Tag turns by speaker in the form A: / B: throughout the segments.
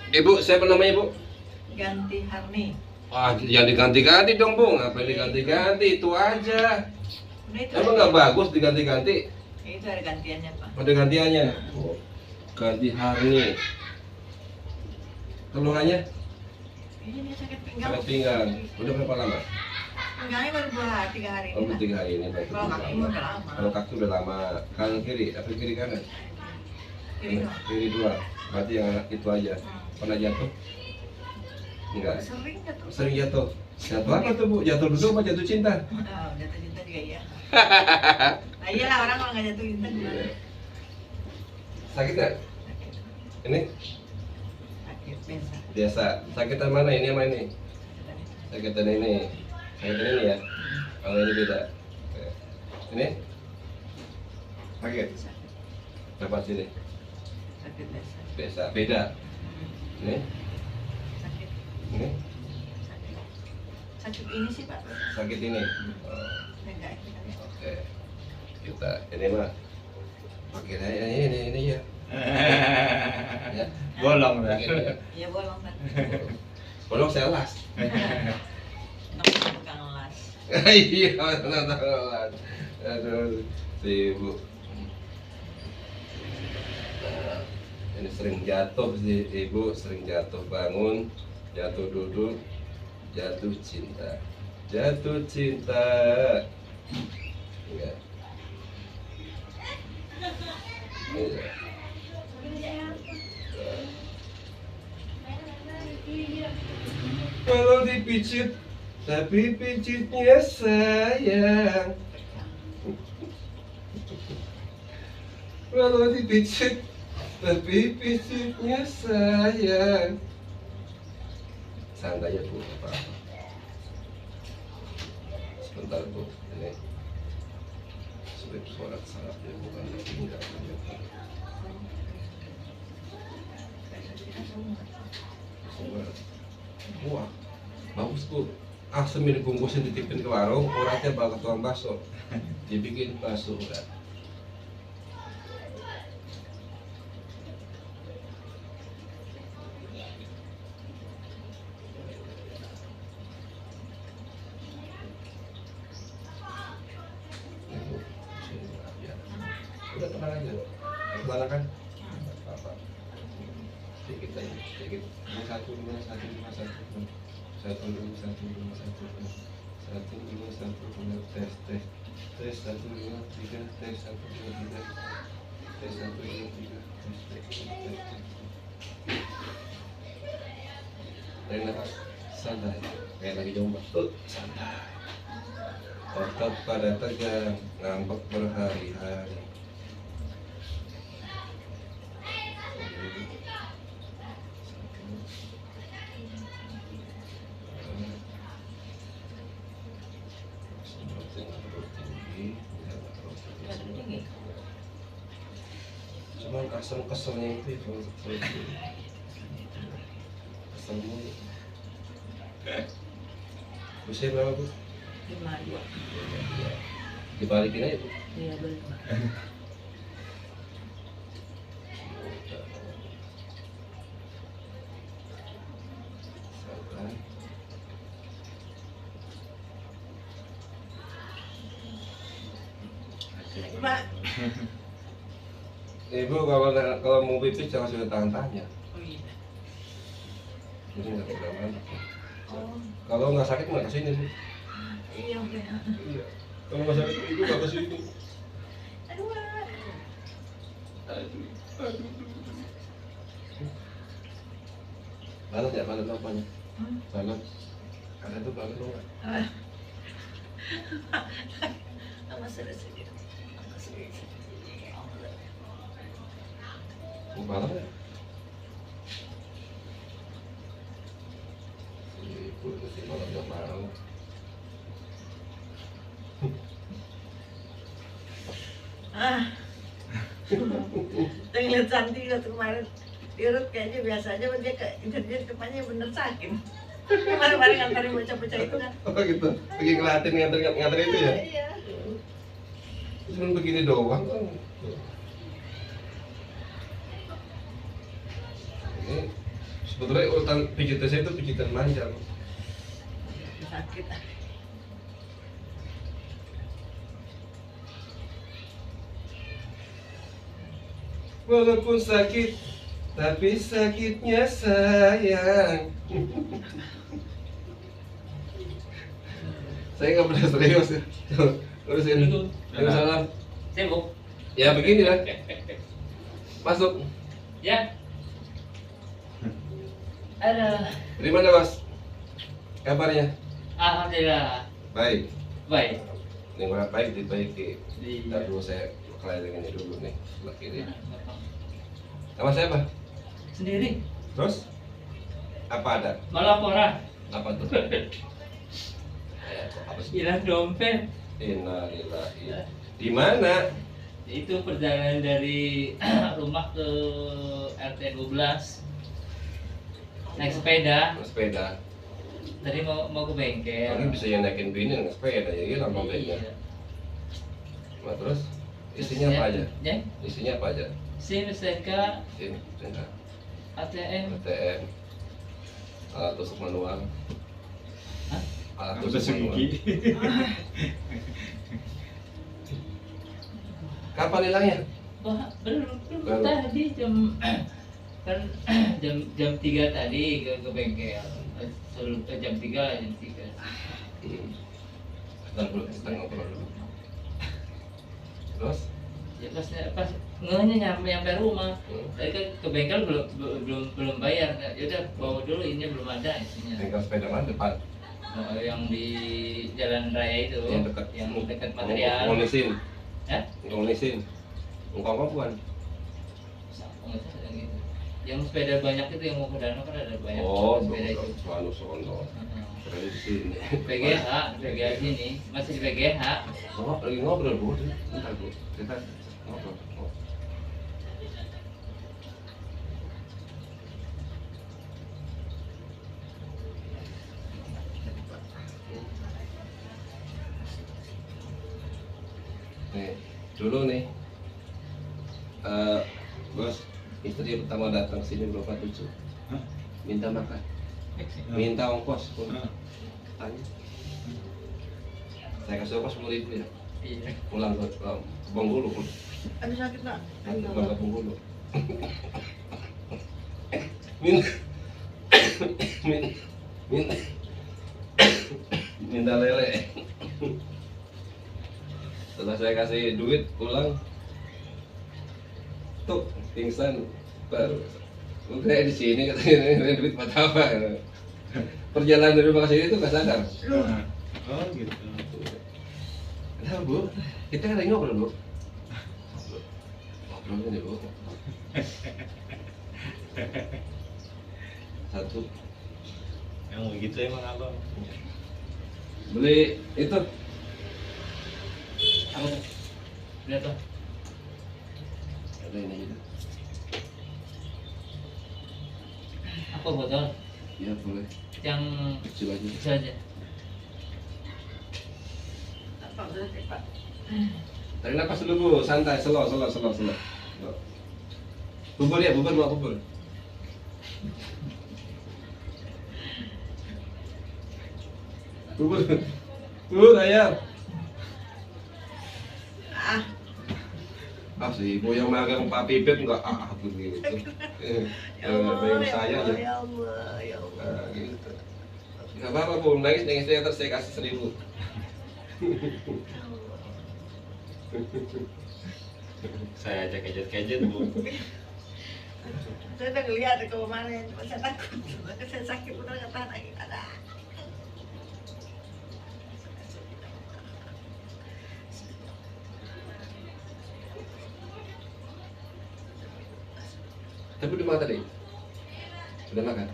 A: Ibu, siapa namanya Ibu?
B: Ganti Harni.
A: Ah, yang diganti-ganti dong Bu, ngapain diganti-ganti, itu aja.
B: Udah itu
A: Emang
B: aja.
A: nggak bagus diganti-ganti?
B: Ya, itu ada gantiannya Pak.
A: Ada gantiannya. Oh, ganti Harni. Keluhannya?
B: Ini dia sakit pinggang.
A: Sakit pinggang. Udah berapa lama?
B: Pinggangnya baru 3 hari
A: Oh,
B: ini. Pak.
A: 3 hari ini. Baik.
B: Kalau kaki udah lama.
A: Kalau kaki udah lama. Kanan kiri, apa kiri kanan?
B: Kiri dong.
A: Kiri dua. Berarti yang itu aja. Pernah jatuh? Enggak.
B: Sering jatuh.
A: Sering jatuh. Jatuh apa tuh Bu? Jatuh duduk apa jatuh cinta?
B: Oh, jatuh cinta juga iya. Nah iyalah orang kalau nggak jatuh cinta gimana?
A: Sakit nggak? Ini
B: Sakit biasa.
A: biasa. Sakitan mana ini sama ini? Sakitan ini. Sakitan ini ya. Kalau ini beda. Oke. Ini? Sakit.
B: Sakit.
A: Berapa sini?
B: Sakit biasa.
A: Biasa. Beda. Ini?
B: Sakit.
A: Ini?
B: Sakit. Sakit ini sih Pak.
A: Sakit ini. Oh,
B: Enggak ini.
A: oke. Kita ini mah pakai ini ya. Ya.
C: Bolong dah.
A: Pakai ini ya.
B: Iya bolong kan.
A: Bolong saya las.
B: Bukan las.
A: Iya, las. Aduh, si Ibu. Nah, ini sering jatuh si Ibu, sering jatuh bangun, jatuh duduk, jatuh cinta. Jatuh cinta. Iya. Iya. Kalau dipijit, tapi pijitnya sayang. Kalau dipijit, tapi pijitnya sayang. Santai ya Bu, apa-apa. Sebentar Bu, ini sulit suara salah ya, bukan enggak. Wah, bagus Bu. Asem ini bungkusin dititipin ke warung, orangnya bawa ke tukang bakso. Dibikin bakso kan. Udah tenang aja, tenang kan? Apa? Sedikit aja, sedikit. Satu dua satu dua satu dua satu dua satu dua satu dua satu dua satu dua tes tes tes satu dua tiga tes satu dua tiga tes satu dua tiga tes tes tes tes. Dari nafas santai, kayak lagi jomba. Santai. Otot pada tegang, ngambek berhari-hari. Cuman kesel-keselnya itu kesel mulu. Usia berapa Bu?
B: 52.
A: Dibalikin aja Bu.
B: Iya boleh Pak.
A: Santai.
B: Pak.
A: Ibu kalau mau pipis jangan sudah tangan-tangannya.
B: Oh iya.
A: Jadi nggak boleh mana.
B: Oh
A: Kalau nggak sakit nggak kesini Bu.
B: iya oke.
A: Iya. Kalau nggak sakit ibu nggak kesini.
B: Aduh.
A: Aduh. Balas ya, balas apanya? Balas. Ada tuh balas lo nggak?
B: Sama sedih-sedih.
A: Mau balas ya? Ibu itu sih malah nggak mau.
B: Saya ngeliat Santi waktu kemarin diurut kayaknya biasa aja, dia ke interjet kepalanya bener sakit. Kemarin-kemarin nganterin bocah-bocah itu kan.
A: Oh gitu, lagi ngeliatin nganter itu ya?
B: Iya.
A: Cuma begini doang kan. Ini Sebetulnya urutan pijitan saya itu pijitan manja.
B: Sakit.
A: Walaupun sakit, tapi sakitnya sayang. Saya nggak pernah serius ya. Urusin. Salam.
C: Sibuk.
A: Ya begini lah. Masuk.
C: Ya. Aduh.
A: Dari mana Mas? Kabarnya?
C: Alhamdulillah.
A: Baik.
C: Baik.
A: Ini mana baik dibaiki.
C: Di.
A: Ntar dulu saya kelilingin ini dulu nih sebelah kiri. Nama saya apa?
C: Sendiri.
A: Terus? Apa ada?
C: Malah orang.
A: Apa tuh? Apa sih?
C: Hilang dompet.
A: Innalillahi. Di mana?
C: Itu perjalanan dari rumah ke RT 12. Naik sepeda.
A: Naik sepeda.
C: Tadi mau ke bengkel.
A: Ini bisa yang naikin bini naik sepeda ya hilang
C: Iya.
A: dompetnya. Nah, terus isinya apa aja?
C: Ya.
A: Isinya apa aja?
C: SIM, STNK,
A: SIM, STNK,
C: ATM.
A: ATM, alat tusuk manual.
C: Hah?
A: Alat tusuk manual. Kapan hilangnya?
C: Wah, belum
A: Belum.
C: tadi jam kan jam 3 tadi ke bengkel. Sebelum jam 3.
A: Ntar dulu, kita ngobrol dulu. Terus?
C: Ya pas ngehnya nyampe rumah. Tadi kan ke bengkel belum bayar. Ya udah bawa dulu, ini belum ada isinya.
A: Bengkel sepeda mana depan?
C: Oh, yang di jalan raya itu, yang dekat material.
A: Ngonisin,
C: Ya?
A: ngonisin. Ngkong bukan?
C: Nggak tahu yang gitu. Yang sepeda banyak itu yang mau ke danau kan ada banyak
A: Oh,
C: sepeda itu.
A: selalu sono. Keren di sini.
C: PGH sini masih di PGH.
A: Oh, lagi ngobrol bu, bentar bu, kita ngobrol. Oh. Nih, dulu nih, bos, istri pertama datang sini berapa tujuh, minta makan, minta ongkos pun, tanya, saya kasih ongkos 10.000 ya,
C: Iya.
A: pulang ke Bengkulu,
B: Aduh sakit nak.
A: pulang ke Bengkulu, minta, minta, minta lele. Setelah saya kasih duit pulang, tuh pingsan baru. Udah di sini katanya ini duit buat apa? Perjalanan dari rumah ke sini tuh nggak sadar.
D: Oh gitu.
A: Kenapa bu? Kita kan lagi ngobrol bu. Ngobrol nih bu. Satu
D: Yang begitu emang abang.
A: beli itu
C: Apa tuh? Lihat tuh.
A: ada ini aja.
C: Apa botol?
A: Ya boleh
C: Yang
A: kecil aja.
C: kecil aja.
B: Apa berarti Pak?
A: Tarik nafas dulu bu, santai, slow. Bubur ya, bubur mau bubur. Bubur ayam.
B: Ah,
A: Ah si ibu yang magang Pak Pipit enggak begitu.
B: ya Allah,
A: Bayang
B: ya
A: saya
B: Allah,
A: aja.
B: ya Allah, ya Allah.
A: Nah, gitu. Enggak apa-apa bu, nangis saya terus saya kasih 1.000.
D: Saya ajak kejet-kejet bu.
B: Saya udah ngeliat ke kemarin, cuma saya takut. Saya sakit udah nggak tahan lagi. Ada.
A: Tapi udah makan tadi? Udah makan?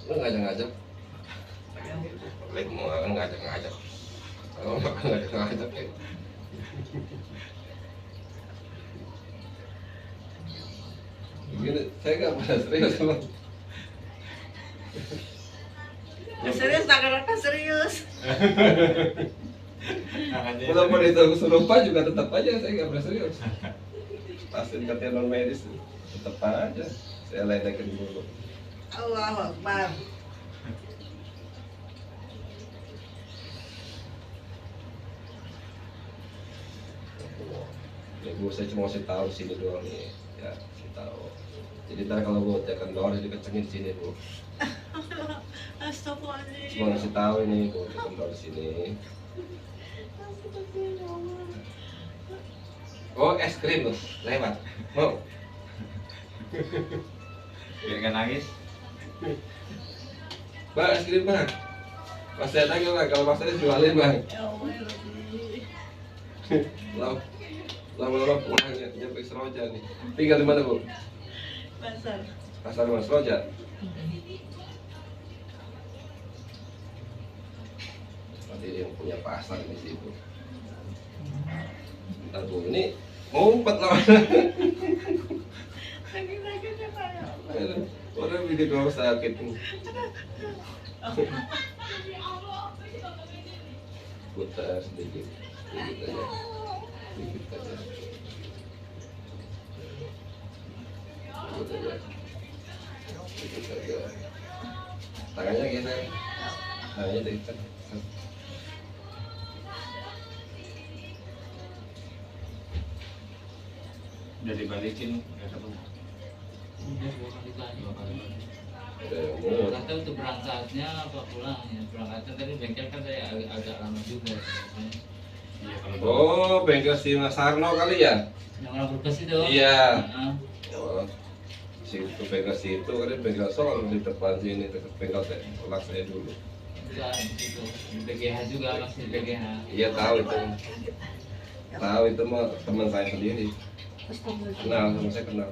A: Lu ngajak-ngajak? Lek mau makan ngajak-ngajak. Kalau makan ngajak-ngajak ya. Begini, saya nggak pernah serius sama.
B: Serius, tak serius.
A: Walaupun itu kesurupan juga tetap aja saya nggak pernah serius. Pasien katanya non medis tetap aja saya ledekin dulu.
B: Allahu Akbar.
A: Ya Bu, saya cuma kasih tahu sini doang nih. Ya, kasih tahu. Jadi ntar kalau Bu cek kendor, jadi kecengin sini Bu.
B: Astagfirullahaladzim.
A: Cuma ngasih tahu ini Bu, cek kendor di sini. Oh, es krim loh, lewat. Mau?
D: Biar nggak nangis.
A: Bang, es krim bang. Mas saya tanya bang, kalau mas saya jualin bang.
B: Ya Allah, ya Rabbi.
A: Lama-lama pulang nyampe Seroja nih. Tinggal di mana Bu?
B: Pasar.
A: Pasar Mas Seroja. Nanti yang punya pasar ini sih Bu. Bentar Bu, ini ngumpet lah.
B: Sakit-sakit ya Pak, ya Allah.
A: Orang bikin doang sakit. Putar sedikit, sedikit aja, sedikit aja, sedikit aja, sedikit aja. Tangannya geser, tangannya dekat.
D: Udah dibalikin nggak ketemu.
C: Udah 2 kali balik.
A: Ada yang murah.
C: Kata untuk berangkatnya apa pulangnya? Berangkatnya tadi bengkel kan saya agak lama juga.
D: Iya kalau
A: Oh, bengkel si Mas Sarno kali ya?
C: Yang orang kulkas itu.
A: Iya.
C: Heeh.
A: Oh, situ bengkel situ kan bengkel soal di depan sini dekat bengkel kelas saya dulu.
C: Bukan itu. Di BGH juga masih di BGH.
A: Iya tahu itu, tahu itu mah teman saya sendiri. Kenal sama saya kenal.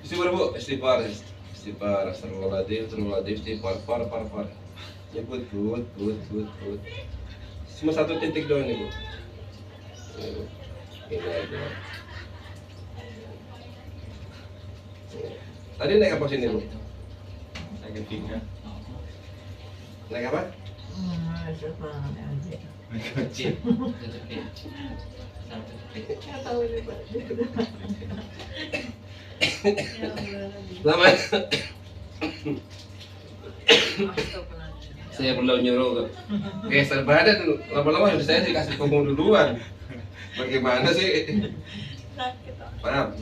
A: Istighfar Bu, istighfar, istighfar, astagfirullahaladzim, istighfar, par. Nyebut, but. Cuma 1 titik doang nih Bu. Ini aja. Tadi naik apa sini Bu?
D: sakit pinggang.
A: Naik apa?
B: Astagfirullahaladzim.
C: Kecil. Kecil.
B: Nggak tahu ini Pak. Ya Allah.
A: Lama.
B: Astagfirullahaladzim.
A: Saya perlu nyuruh geser badan, lama-lama harus saya dikasih punggung duluan. Bagaimana sih?
B: Sakit Pak.
A: Maaf.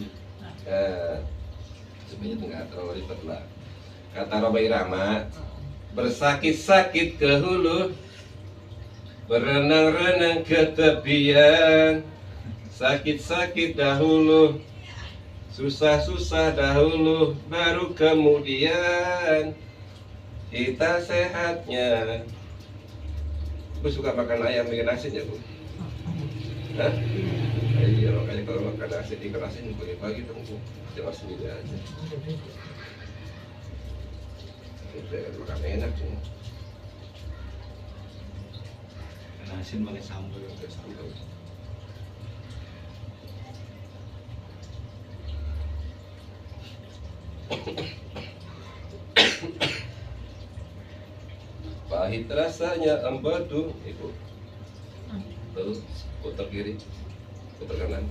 A: Sebenarnya nggak terlalu ribet lah. Kata Robai Rama, bersakit-sakit ke hulu, berenang-renang ke tepian, sakit-sakit dahulu, susah-susah dahulu, baru kemudian kita sehatnya. Bu suka makan ayam bikin asin ya Bu? Hah? Iya, makanya kalau makan asin ikan asin bagi-bagi dong Bu. Jangan sendiri aja. Itu makan enak sih.
D: Asin pakai sambal.
A: Pakai sambal. Pahit rasanya empedu, Ibu. Terus putar kiri, putar kanan,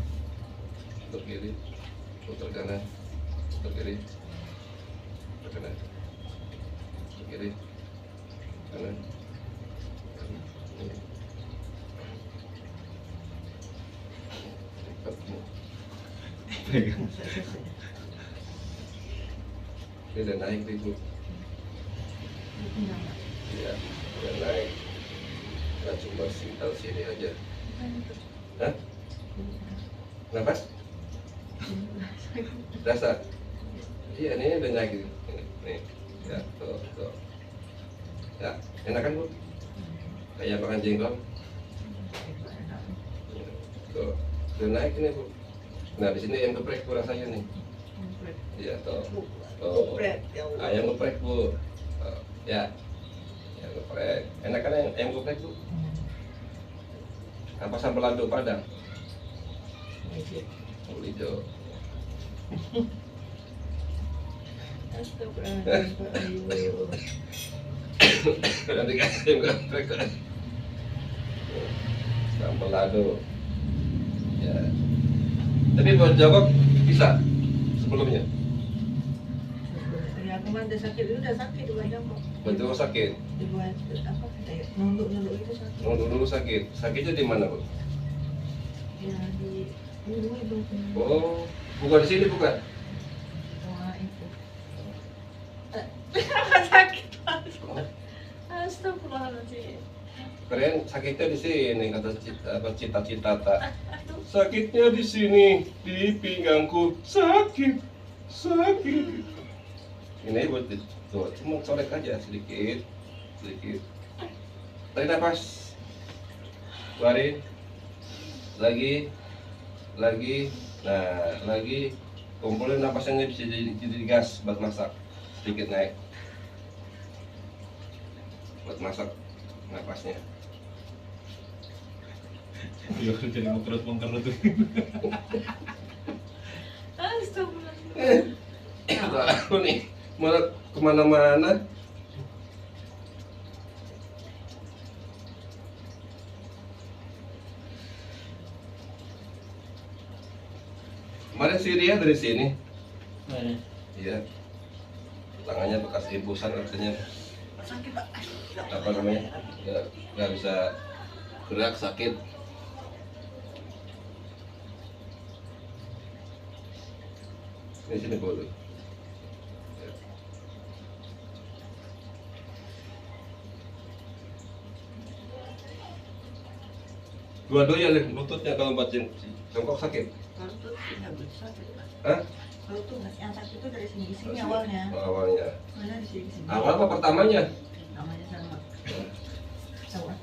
A: putar kiri, putar kanan, putar kiri, putar kanan, putar kiri, kanan. Ini udah naik nih Bu. Iya, udah naik. Nggak cuma sintal sini aja. Hah? Kenapa? Rasa? Iya, ini udah naik. Nih, ya, tuh. Ya, enak kan Bu? Kayak makan jengkol. Tuh, udah naik ini Bu. Nah, di sini yang geprek Bu rasanya nih. Iya, tuh.
B: Geprek, ya Allah.
A: Ayam geprek Bu. Ya, ayam geprek. Enak kan ayam geprek Bu? Apa sambal lado Padang? Sambal hijau.
B: Astagfirullahaladzim.
A: Nanti kasih ayam geprek kan. Sambal lado. Ya. Tapi buat jawab bisa sebelumnya.
B: kemarin dia sakit itu udah sakit dua jam kok.
A: Betul sakit.
B: Dibuat apa kayak nunduk itu sakit.
A: Dulu sakit. Sakitnya di mana, Bu?
B: Ya di itu.
A: Oh, bukan di sini bukan?
B: Wah itu. Sakit banget. Astagfirullahaladzim.
A: Keren sakitnya di sini kata cita-cita tak. Sakitnya di sini di pinggangku sakit. Ini buat tuh, cuma colek aja sedikit. Tarik nafas. Keluarin. Lagi. Nah, lagi. Kumpulin nafasnya bisa jadi gas buat masak. Sedikit naik. Buat masak nafasnya.
D: Iya jadi mengkerut tuh.
B: Astagfirullahaladzim.
A: Aku nih malah kemana-mana. Kemarin si Ria dari sini.
C: Mana?
A: Iya. Tangannya bekas impusan katanya.
B: Sakit pak.
A: Apa namanya? Nggak bisa gerak, sakit. Ini sini boleh. Dua-duanya nih, lututnya kalau buat jongkok sakit.
B: Kalau tuh nggak bisa sakit pak.
A: Hah?
B: Kalau tuh yang sakit itu dari sini awalnya.
A: Oh, awalnya.
B: Mana di sini.
A: Awal apa pertamanya?
B: Namanya sama.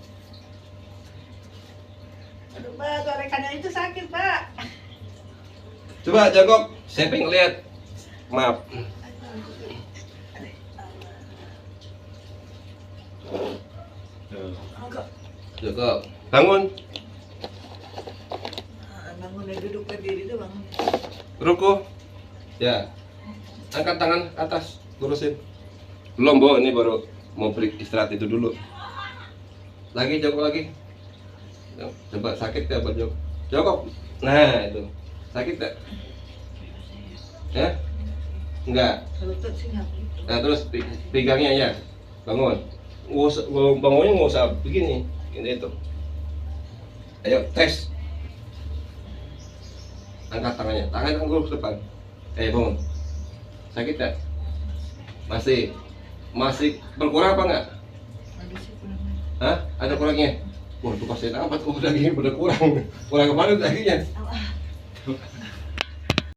B: Aduh pak, gorekannya itu sakit pak.
A: Coba jongkok, saya pengen lihat. Maaf.
B: Enggak.
A: Jongkok, bangun.
B: Bangun dari duduk berdiri itu bangun.
A: Ruku. Ya. Angkat tangan ke atas, lurusin. Belum, Bo, ini baru mau break istirahat itu dulu. Lagi jongkok lagi. Coba sakit ya buat jongkok. Nah, itu. Sakit enggak? Ya? Enggak.
B: Lutut sih nggak gitu.
A: Nah, terus pegangnya ya. Bangun. Bangunnya nggak usah begini. Ini itu. Ayo, tes. Angkat tangannya. Tangan dulu ke depan. Bangun. Sakit enggak? Masih berkurang apa enggak?
B: Ada sih kurangnya.
A: Hah? Ada kurangnya? Wah, tuh pasien apa tuh dagingnya udah kurang. Kurang kemana dagingnya?
B: Ah,